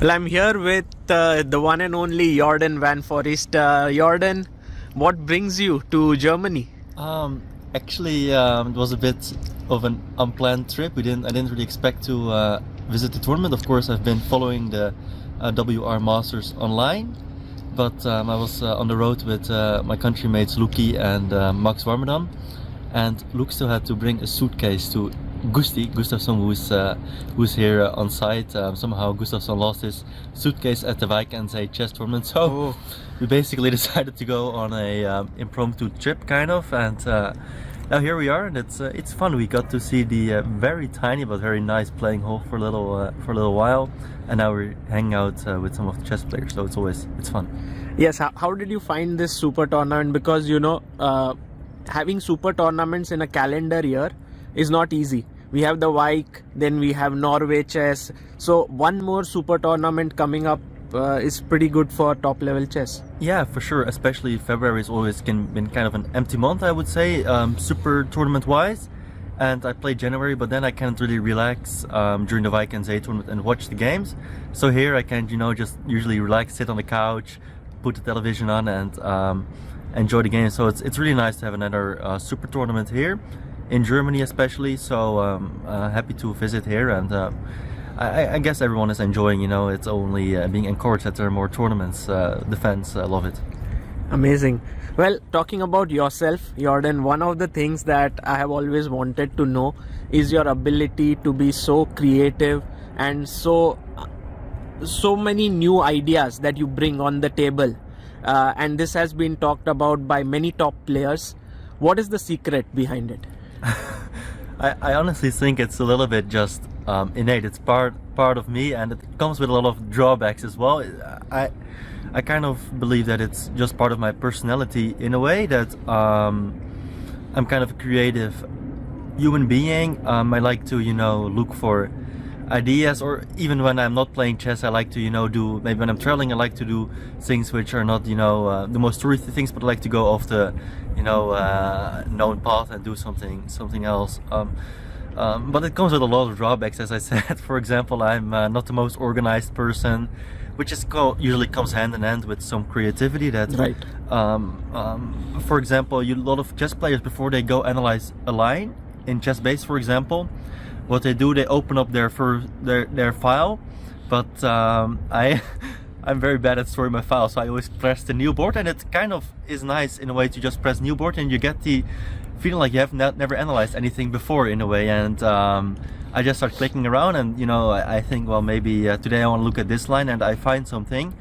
Well, I'm here with the one and only Jorden van Foreest. Jorden, what brings you to Germany? Actually, it was a bit of an unplanned trip. I didn't really expect to visit the tournament. Of course, I've been following the WR Masters online, but I was on the road with my countrymates Luki and Max Warmerdam, and Luke still had to bring a suitcase to Gustafsson, who's here on site. Somehow Gustafsson lost his suitcase at the Wijk and Zee chess tournament, so we basically decided to go on a impromptu trip, kind of, and now here we are, and it's fun. We got to see the very tiny but very nice playing hall for a little while, and now we're hanging out with some of the chess players, so it's fun. Yes, how did you find this super tournament? Because having super tournaments in a calendar year is not easy. We have the Wijk, then we have Norway chess, so one more super tournament coming up is pretty good for top level chess. Yeah, for sure, especially February has always been kind of an empty month, I would say, super tournament wise, and I played January, but then I can't really relax during the Wijk and Zee tournament and watch the games. So here I can just usually relax, sit on the couch, put the television on, and enjoy the game. So it's really nice to have another super tournament here in Germany, especially. So happy to visit here, and I guess everyone is enjoying. It's only being encouraged that there are more tournaments. The fans love it. Amazing. Well, talking about yourself, Jorden, one of the things that I have always wanted to know is your ability to be so creative and so many new ideas that you bring on the table. And this has been talked about by many top players. What is the secret behind it? I honestly think it's a little bit just innate. It's part of me, and it comes with a lot of drawbacks as well. I kind of believe that it's just part of my personality in a way, that I'm kind of a creative human being. I like to look for ideas, or even when I'm not playing chess, I like to do, maybe when I'm traveling, I like to do things which are not the most touristy things, but I like to go off the known path and do something else. But it comes with a lot of drawbacks, as I said. For example, I'm not the most organized person, which usually comes hand in hand with some creativity. That right. For example, a lot of chess players, before they go analyze a line in ChessBase, for example, what they do, they open up their file, but I'm very bad at storing my file, so I always press the new board, and it kind of is nice in a way to just press new board, and you get the feeling like you have never analyzed anything before, in a way. And I just start clicking around, and I think, well, maybe today I want to look at this line, and I find something.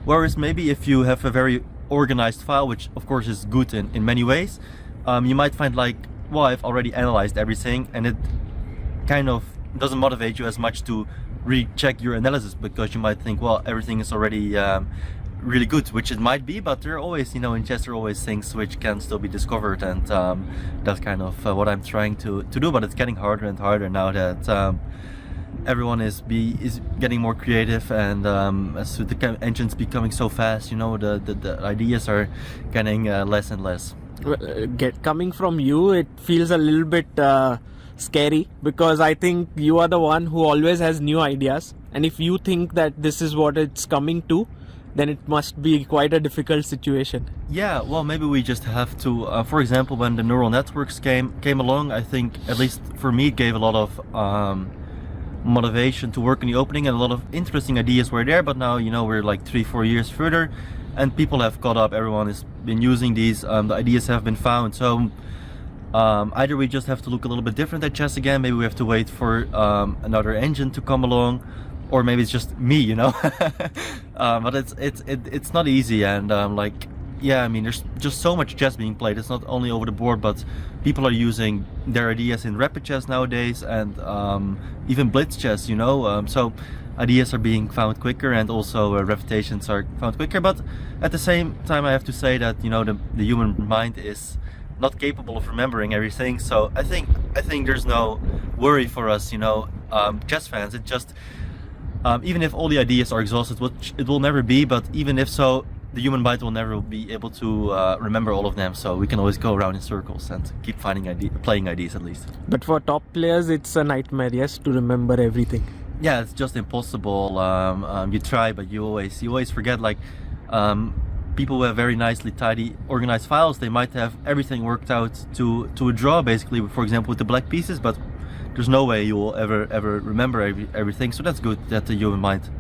Whereas maybe if you have a very organized file, which of course is good in many ways, you might find like, well, I've already analyzed everything, and it kind of doesn't motivate you as much to recheck your analysis, because you might think, well, everything is already really good, which it might be, but there are always, in chess, there are always things which can still be discovered, and that's kind of what I'm trying to do. But it's getting harder and harder now that everyone is getting more creative, and as the engine's becoming so fast, the ideas are getting less and less. Coming from you, it feels a little bit scary, because I think you are the one who always has new ideas, and if you think that this is what it's coming to, then it must be quite a difficult situation. Yeah, well, maybe we just have to, for example, when the neural networks came along, I think, at least for me, it gave a lot of motivation to work in the opening, and a lot of interesting ideas were there. But now, we're like 3-4 years further, and people have caught up. Everyone has been using these, the ideas have been found, so either we just have to look a little bit different at chess again, maybe we have to wait for another engine to come along, or maybe it's just me, but it's not easy, and yeah, I mean, there's just so much chess being played. It's not only over the board, but people are using their ideas in rapid chess nowadays, and even blitz chess, so ideas are being found quicker, and also reputations are found quicker. But at the same time, I have to say that the human mind is not capable of remembering everything. So I think there's no worry for us, chess fans. It just even if all the ideas are exhausted, which it will never be, but even if so, the human mind will never be able to remember all of them. So we can always go around in circles and keep finding playing ideas, at least. But for top players, it's a nightmare, yes, to remember everything. Yeah, it's just impossible. You try, but you always forget. Like people who have very nicely tidy organized files, they might have everything worked out to a draw, basically, for example, with the black pieces, but there's no way you will ever remember everything. So that's good that the human mind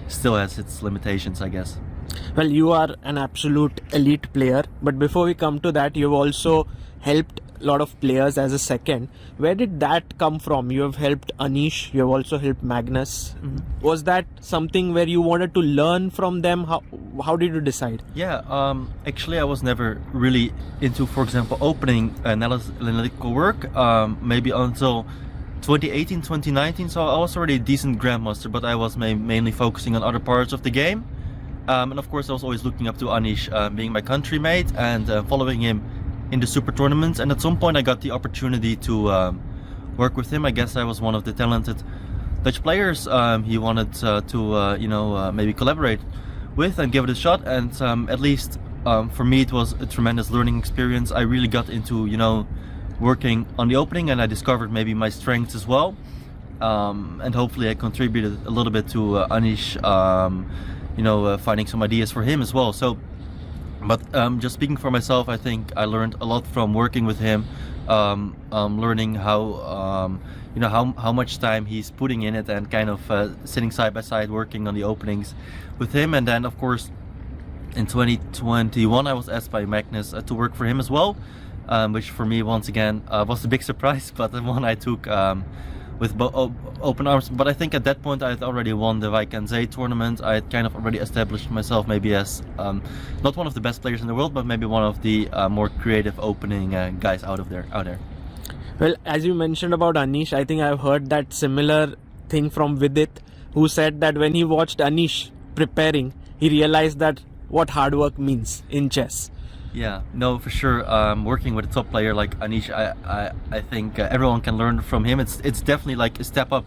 still has its limitations, I guess. Well, you are an absolute elite player, but before we come to that, you've also helped a lot of players as a second. Where did that come from? You have helped Anish, you have also helped Magnus. Was that something where you wanted to learn from them? How did you decide? Yeah, actually I was never really into, for example, opening analytical work, maybe until 2018, 2019, so I was already a decent grandmaster, but I was mainly focusing on other parts of the game. And of course I was always looking up to Anish, being my countrymate, and following him in the super tournaments. And at some point I got the opportunity to work with him. I guess I was one of the talented Dutch players he wanted to maybe collaborate with and give it a shot. And at least for me it was a tremendous learning experience. I really got into working on the opening, and I discovered maybe my strengths as well, and hopefully I contributed a little bit to Anish finding some ideas for him as well. So but just speaking for myself, I think I learned a lot from working with him, learning how how much time he's putting in it, and kind of sitting side by side working on the openings with him. And then of course in 2021 I was asked by Magnus to work for him as well, which for me once again was a big surprise, but the one I took with open arms. But I think at that point I had already won the Vaikanze tournament. I had kind of already established myself maybe as not one of the best players in the world, but maybe one of the more creative opening guys out there. Well, as you mentioned about Anish, I think I've heard that similar thing from Vidit, who said that when he watched Anish preparing, he realized that what hard work means in chess. Yeah, no, for sure. Working with a top player like Anish, I think everyone can learn from him. It's definitely like a step up.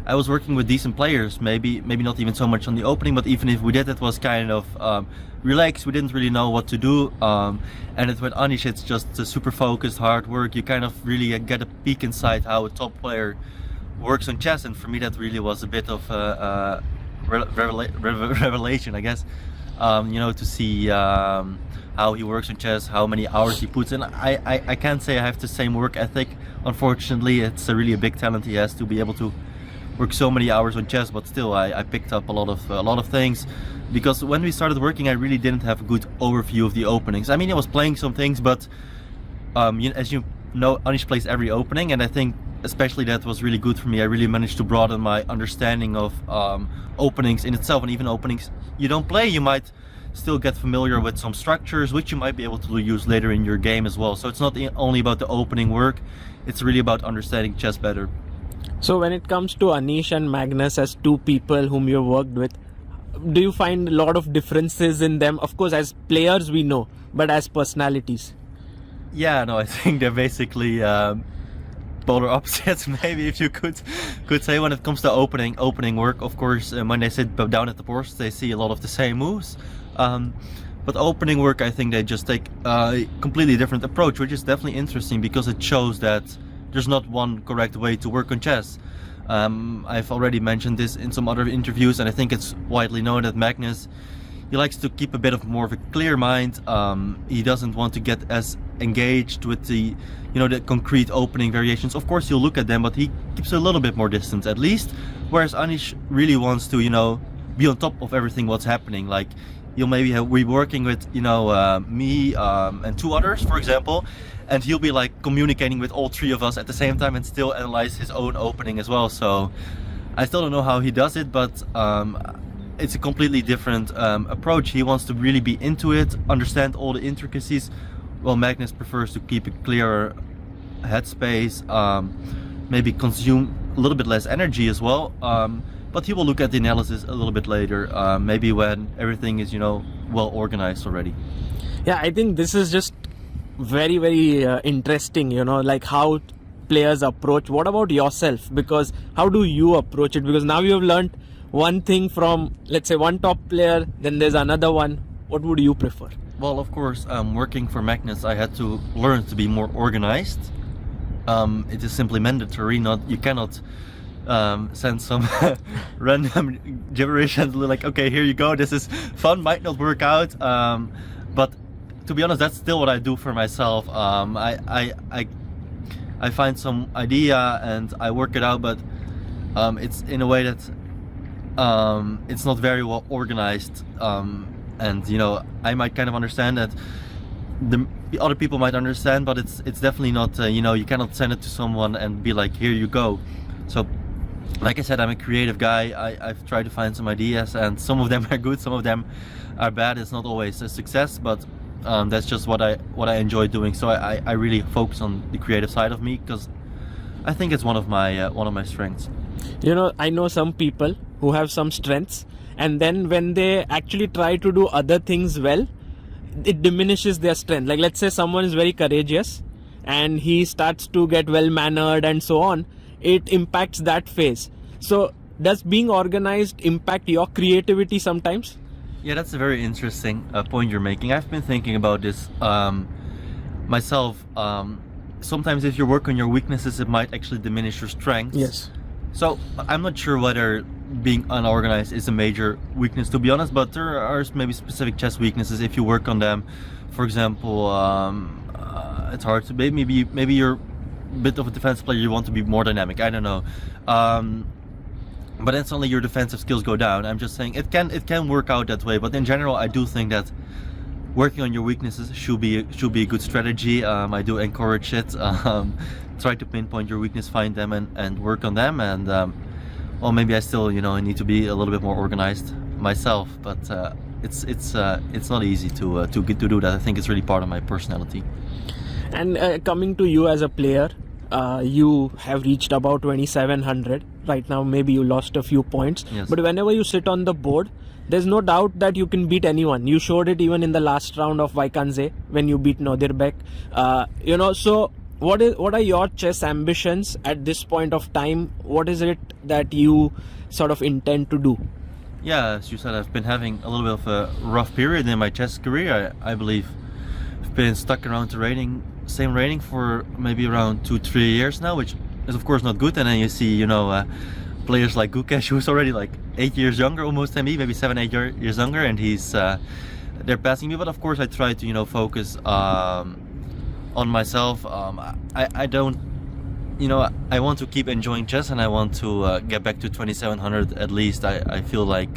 I was working with decent players, maybe not even so much on the opening, but even if we did, it was kind of relaxed. We didn't really know what to do. And with Anish, it's just super focused, hard work. You kind of really get a peek inside how a top player works on chess, and for me that really was a bit of a revelation, I guess. To see how he works on chess, how many hours he puts in. I can't say I have the same work ethic. Unfortunately, it's really a big talent he has to be able to work so many hours on chess. But still, I picked up a lot of things, because when we started working, I really didn't have a good overview of the openings. I mean, I was playing some things, but as you know, Anish plays every opening, and I think especially that was really good for me. I really managed to broaden my understanding of openings in itself, and even openings you don't play, you might still get familiar with some structures which you might be able to use later in your game as well. So it's not only about the opening work, it's really about understanding chess better. So when it comes to Anish and Magnus as two people whom you've worked with, do you find a lot of differences in them? Of course, as players we know, but as personalities? Yeah, no, I think they're basically polar opposites, maybe, if you could say, when it comes to opening work. Of course, when they sit down at the boards, they see a lot of the same moves. But opening work, I think they just take a completely different approach, which is definitely interesting, because it shows that there's not one correct way to work on chess. I've already mentioned this in some other interviews, and I think it's widely known that Magnus, he likes to keep a bit of more of a clear mind. He doesn't want to get as engaged with the concrete opening variations. Of course, he'll look at them, but he keeps a little bit more distance at least. Whereas Anish really wants to, be on top of everything what's happening. Like, he'll maybe be working with, me and two others, for example, and he'll be like communicating with all three of us at the same time and still analyze his own opening as well. So I still don't know how he does it, but it's a completely different approach. He wants to really be into it, understand all the intricacies, while Magnus prefers to keep a clearer headspace, maybe consume a little bit less energy as well. But he will look at the analysis a little bit later, maybe when everything is, well organized already. Yeah, I think this is just very, very interesting, like how players approach. What about yourself? Because how do you approach it? Because now you have learned one thing from, let's say, one top player, then there's another one. What would you prefer? Well, of course, working for Magnus, I had to learn to be more organized. It is simply mandatory. You cannot send some random gibberish and like, okay, here you go, this is fun, might not work out, but to be honest, that's still what I do for myself. I find some idea and I work it out, but it's in a way that it's not very well organized, and I might kind of understand that the other people might understand, but it's definitely not, you cannot send it to someone and be like, here you go. So like I said, I'm a creative guy. I've tried to find some ideas, and some of them are good, some of them are bad. It's not always a success, but that's just what I enjoy doing. So I really focus on the creative side of me, because I think it's one of my strengths. I know some people who have some strengths, and then when they actually try to do other things well, it diminishes their strength. Like, let's say someone is very courageous and he starts to get well mannered and so on, it impacts that phase. So does being organized impact your creativity sometimes? Yeah, that's a very interesting point you're making. I've been thinking about this myself. Sometimes if you work on your weaknesses, it might actually diminish your strengths. Yes. So I'm not sure whether being unorganized is a major weakness, to be honest, but there are maybe specific chess weaknesses if you work on them. For example, it's hard to maybe you're a bit of a defensive player, you want to be more dynamic, I don't know, but then suddenly your defensive skills go down. I'm just saying it can work out that way, but in general I do think that working on your weaknesses should be a good strategy. I do encourage it. Try to pinpoint your weakness, find them, and work on them. And well, maybe I still I need to be a little bit more organized myself, but it's not easy to do that. I think it's really part of my personality. And coming to you as a player, you have reached about 2700 right now. Maybe you lost a few points, yes. But whenever you sit on the board, there's no doubt that you can beat anyone. You showed it even in the last round of Vaikanze when you beat Nodirbek. So what are your chess ambitions at this point of time? What is it that you sort of intend to do? Yeah, as you said, I've been having a little bit of a rough period in my chess career. I believe I've been stuck around the same rating for maybe around 2-3 years now, which is of course not good. And then you see players like Gukesh, who's already like 8 years younger almost than me, maybe 7-8 years younger, and they're passing me. But of course I try to focus on myself. I don't I want to keep enjoying chess, and I want to get back to 2700 at least. I feel like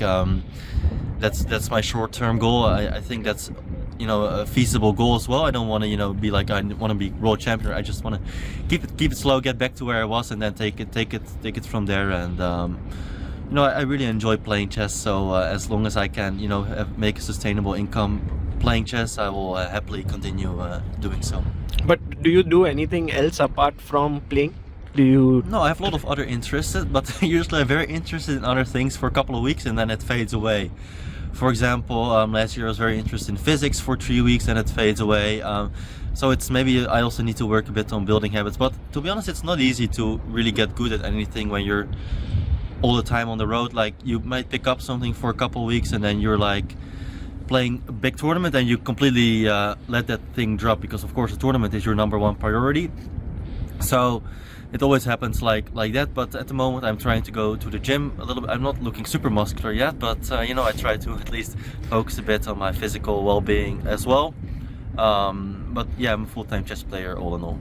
that's my short-term goal. I think that's a feasible goal as well. I don't want to be like I want to be world champion. I just want to keep it slow, get back to where I was, and then take it from there. And I really enjoy playing chess, so as long as I can make a sustainable income playing chess, I will happily continue doing so. But do you do anything else apart from playing? No, I have a lot of other interests, but usually I'm very interested in other things for a couple of weeks and then it fades away. For example, last year I was very interested in physics for 3 weeks and it fades away. So it's maybe I also need to work a bit on building habits. But to be honest, it's not easy to really get good at anything when you're all the time on the road. Like, you might pick up something for a couple of weeks and then you're like playing a big tournament and you completely let that thing drop, because of course the tournament is your #1 priority. So it always happens like that. But at the moment I'm trying to go to the gym a little bit. I'm not looking super muscular yet, but I try to at least focus a bit on my physical well-being as well. But yeah, I'm a full-time chess player all in all.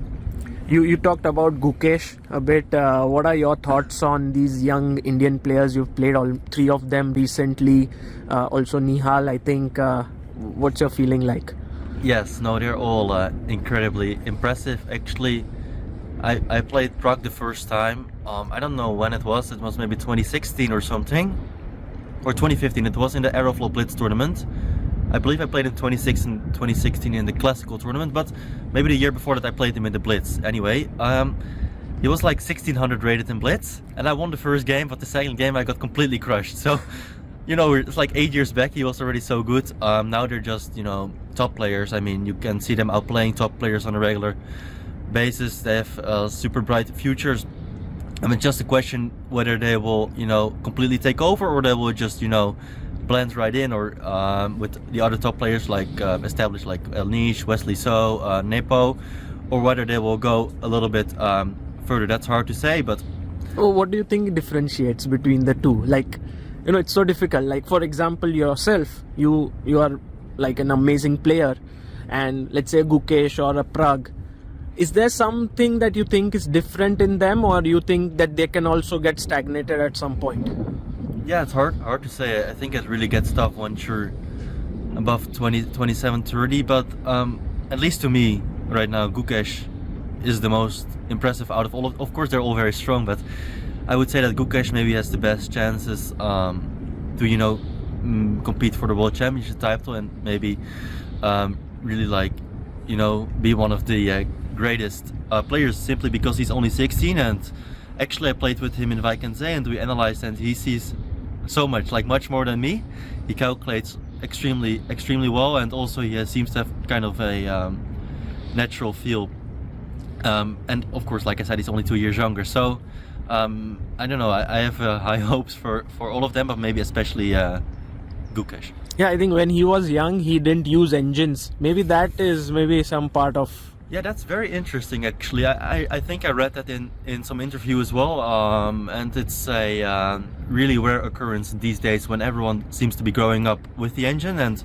You talked about Gukesh a bit. What are your thoughts on these young Indian players? You've played all 3 of them recently, also Nihal, I think. What's your feeling like? Yes, no, they're all incredibly impressive. Actually, I played Prague the first time. I don't know when it was maybe 2016 or something, or 2015. It was in the Aeroflow Blitz tournament. I believe I played in 2016 in the classical tournament, but maybe the year before that I played him in the Blitz. Anyway, he was like 1600 rated in Blitz, and I won the first game, but the second game I got completely crushed. So, it's like 8 years back, he was already so good. Now they're just, top players. I mean, you can see them outplaying top players on a regular basis. They have super bright futures. I mean, just a question whether they will, completely take over, or they will just, blend right in, or with the other top players like established like Anish, Wesley So, Nepo, or whether they will go a little bit further. That's hard to say, but Oh, what do you think differentiates between the two? Like, it's so difficult. Like, for example, yourself, you are like an amazing player, and let's say Gukesh or a Prag. Is there something that you think is different in them, or you think that they can also get stagnated at some point? Yeah, it's hard to say. I think it really gets tough once you're above 27, 30. But at least to me, right now, Gukesh is the most impressive out of all of course, they're all very strong, but I would say that Gukesh maybe has the best chances to, compete for the World Championship title and maybe really be one of the greatest players, simply because he's only 16. And actually I played with him in Vaikensee and we analyzed, and he sees so much, much more than me. He calculates extremely well, and also he seems to have kind of a natural feel. And of course, like I said, he's only 2 years younger. So I don't know. I have high hopes for all of them, but maybe especially Gukesh. Yeah, I think when he was young, he didn't use engines. Maybe that is some part of. Yeah, that's very interesting. Actually, I think I read that in some interview as well. And it's a really rare occurrence these days when everyone seems to be growing up with the engine. And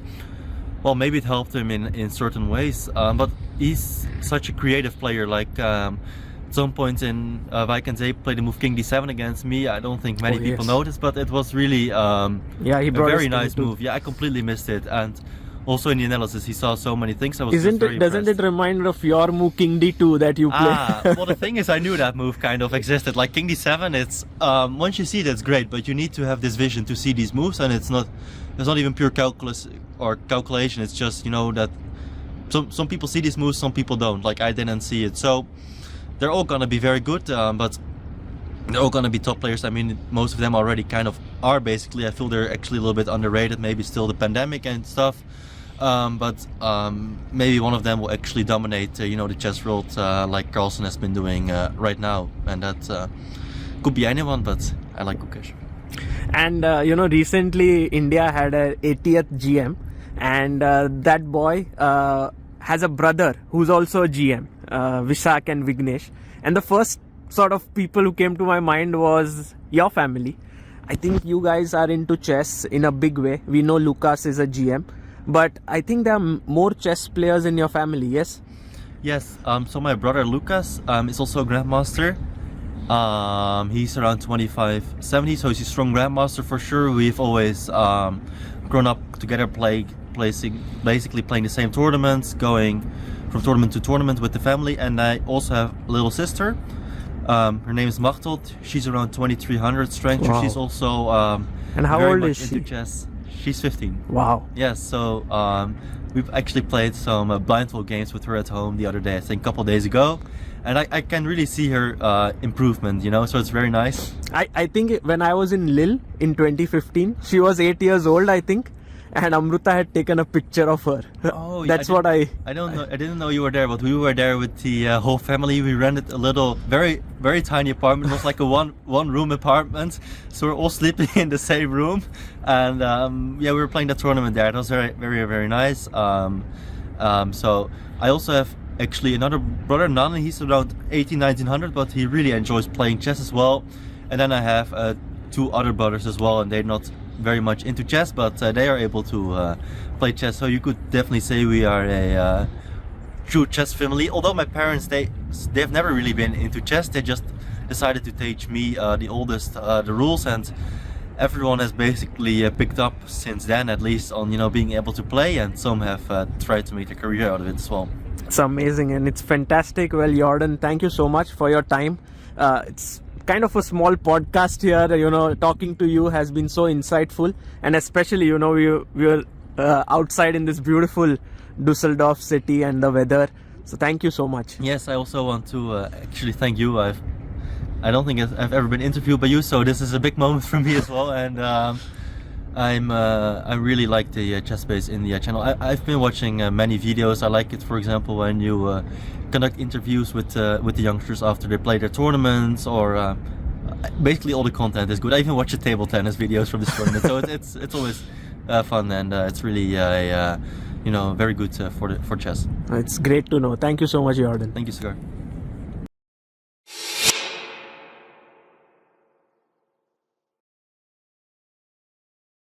well, maybe it helped him in certain ways, but he's such a creative player. At some point in Vaikensee, played the move King D7 against me. I don't think many people noticed, but it was really a very nice move. Yeah, I completely missed it. And also in the analysis, he saw so many things. Doesn't it remind of your move King D2 that you play? Well, the thing is, I knew that move kind of existed. Like King D7, it's once you see it, it's great, but you need to have this vision to see these moves, and it's not even pure calculus or calculation. It's just that some people see these moves, some people don't. Like I didn't see it, so they're all gonna be very good, but they're all gonna be top players. I mean, most of them already kind of are. Basically, I feel they're actually a little bit underrated. Maybe still the pandemic and stuff, but maybe one of them will actually dominate the chess world, like Carlsen has been doing right now, and that could be anyone, but I like Gukesh. And recently India had a 80th GM, and that boy has a brother who's also a GM, Vishak and Vignesh. And the first sort of people who came to my mind was your family. I think you guys are into chess in a big way. We know Lucas is a GM, but I think there are more chess players in your family, yes? Yes, so my brother Lucas is also a grandmaster. He's around 25-70, so he's a strong grandmaster for sure. We've always grown up together, basically playing the same tournaments, going from tournament to tournament with the family. And I also have a little sister. Her name is Machteld. She's around 2300 strength. Wow. She's also and how old is she? Into chess. She's 15. Wow. Yes, so we've actually played some blindfold games with her at home the other day, I think a couple of days ago. And I can really see her improvement, so it's very nice. I think when I was in Lille in 2015, she was 8 years old, I think, and Amruta had taken a picture of her. Oh, that's what I don't know. I didn't know you were there, but we were there with the whole family. We rented a little, very, very tiny apartment. It was like a one room apartment, so we're all sleeping in the same room. And we were playing the tournament there. It was very, very, very nice. So I also have actually another brother, Nan. He's around 1900, but he really enjoys playing chess as well. And then I have 2 other brothers as well, and they're not very much into chess, but they are able to play chess. So you could definitely say we are a true chess family. Although my parents, they've never really been into chess. They just decided to teach me, the oldest, the rules, and everyone has basically picked up since then, at least on being able to play, and some have tried to make a career out of it as well. It's amazing and it's fantastic. Well, Jorden, thank you so much for your time. It's kind of a small podcast here, talking to you has been so insightful, and especially we were outside in this beautiful Dusseldorf city and the weather, so thank you so much. Yes, I also want to actually thank you. I don't think I've ever been interviewed by you, so this is a big moment for me as well. And I really like the ChessBase India channel. I've been watching many videos. I like it, for example, when you conduct interviews with the youngsters after they play their tournaments, or basically all the content is good. I even watch the table tennis videos from this tournament, so it's always fun, and it's really very good for chess. It's great to know. Thank you so much, Jorden. Thank you, Sigar.